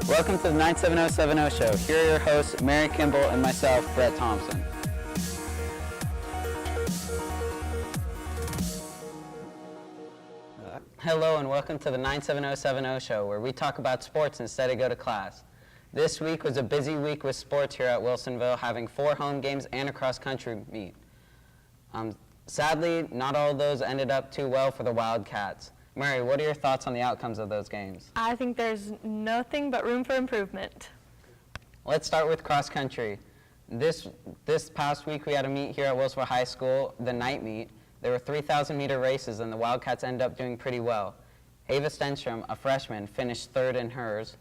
Welcome to the 97070 show. Here are your hosts, Mary Kimball and myself, Brett Thompson. Hello and welcome to the 97070 show, where we talk about sports instead of go to class. This week was a busy week with sports here at Wilsonville, having 4 home games and a cross-country meet. Sadly, not all of those ended up too well for the Wildcats. Mary, what are your thoughts on the outcomes of those games? I think there's nothing but room for improvement. Let's start with cross-country. This past week we had a meet here at Wilsonville High School, the night meet. There were 3,000-meter races, and the Wildcats ended up doing pretty well. Ava Stenstrom, a freshman, finished 3rd in hers.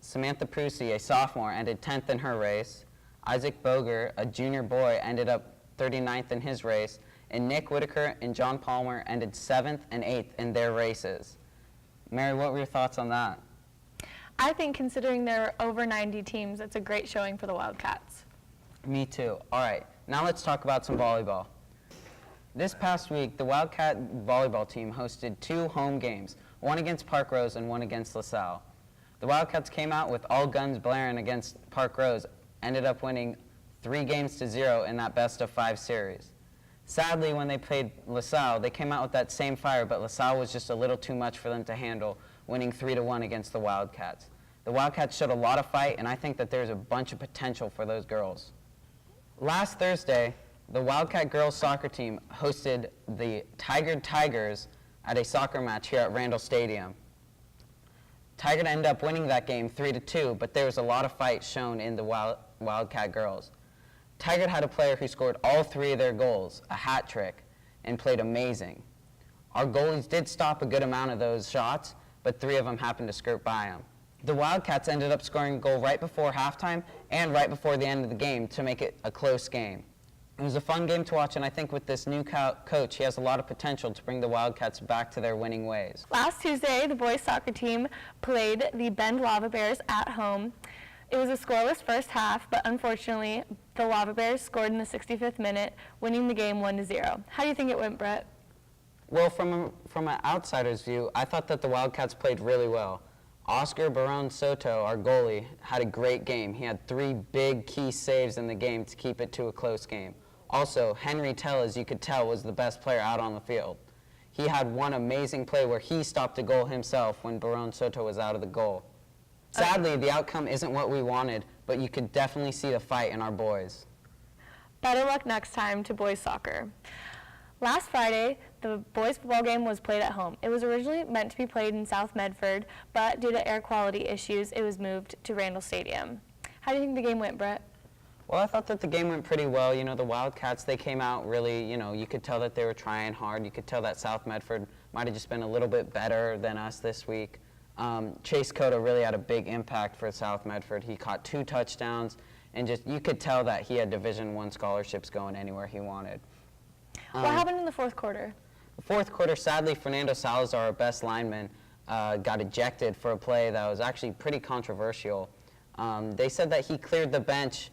Samantha Prusi, a sophomore, ended 10th in her race. Isaac Boger, a junior boy, ended up 39th in his race. And Nick Whitaker and John Palmer ended 7th and 8th in their races. Mary, what were your thoughts on that? I think considering there are over 90 teams, that's a great showing for the Wildcats. Me too. All right, now let's talk about some volleyball. This past week, the Wildcat volleyball team hosted 2 home games, one against Park Rose and one against LaSalle. The Wildcats came out with all guns blaring against Park Rose, ended up winning 3-0 in that best-of-5 series. Sadly, when they played LaSalle, they came out with that same fire, but LaSalle was just a little too much for them to handle, winning 3-1 against the Wildcats. The Wildcats showed a lot of fight, and I think that there's a bunch of potential for those girls. Last Thursday, the Wildcat girls soccer team hosted the Tigers at a soccer match here at Randall Stadium. Tigard ended up winning that game 3-2, but there was a lot of fight shown in the Wildcat girls. Tigard had a player who scored all 3 of their goals, a hat trick, and played amazing. Our goalies did stop a good amount of those shots, but 3 of them happened to skirt by them. The Wildcats ended up scoring a goal right before halftime and right before the end of the game to make it a close game. It was a fun game to watch, and I think with this new coach, he has a lot of potential to bring the Wildcats back to their winning ways. Last Tuesday, the boys soccer team played the Bend Lava Bears at home. It was a scoreless first half, but unfortunately, the Lava Bears scored in the 65th minute, winning the game 1-0. How do you think it went, Brett? Well, from an outsider's view, I thought that the Wildcats played really well. Oscar Barón Soto, our goalie, had a great game. He had 3 big key saves in the game to keep it to a close game. Also, Henry Tell, as you could tell, was the best player out on the field. He had one amazing play where he stopped a goal himself when Barón Soto was out of the goal. Sadly, the outcome isn't what we wanted, but you could definitely see the fight in our boys. Better luck next time to boys soccer. Last Friday, the boys football game was played at home. It was originally meant to be played in South Medford, but due to air quality issues, it was moved to Randall Stadium. How do you think the game went, Brett? Well, I thought that the game went pretty well. You know, the Wildcats, they came out really, you could tell that they were trying hard. You could tell that South Medford might have just been a little bit better than us this week. Chase Cota really had a big impact for South Medford. He caught 2 touchdowns, and just you could tell that he had Division I scholarships going anywhere he wanted. What happened in the 4th quarter? The 4th quarter, sadly, Fernando Salazar, our best lineman, got ejected for a play that was actually pretty controversial. They said that he cleared the bench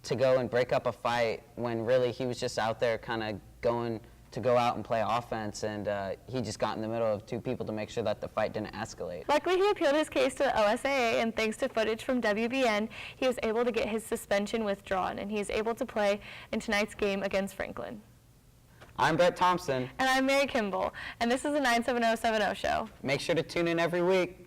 to go and break up a fight when really he was just out there kind of going to go out and play offense, and he just got in the middle of 2 people to make sure that the fight didn't escalate. Luckily, he appealed his case to the OSAA, and thanks to footage from WBN, he was able to get his suspension withdrawn, and he is able to play in tonight's game against Franklin. I'm Brett Thompson. And I'm Mary Kimball, and this is the 97070 show. Make sure to tune in every week.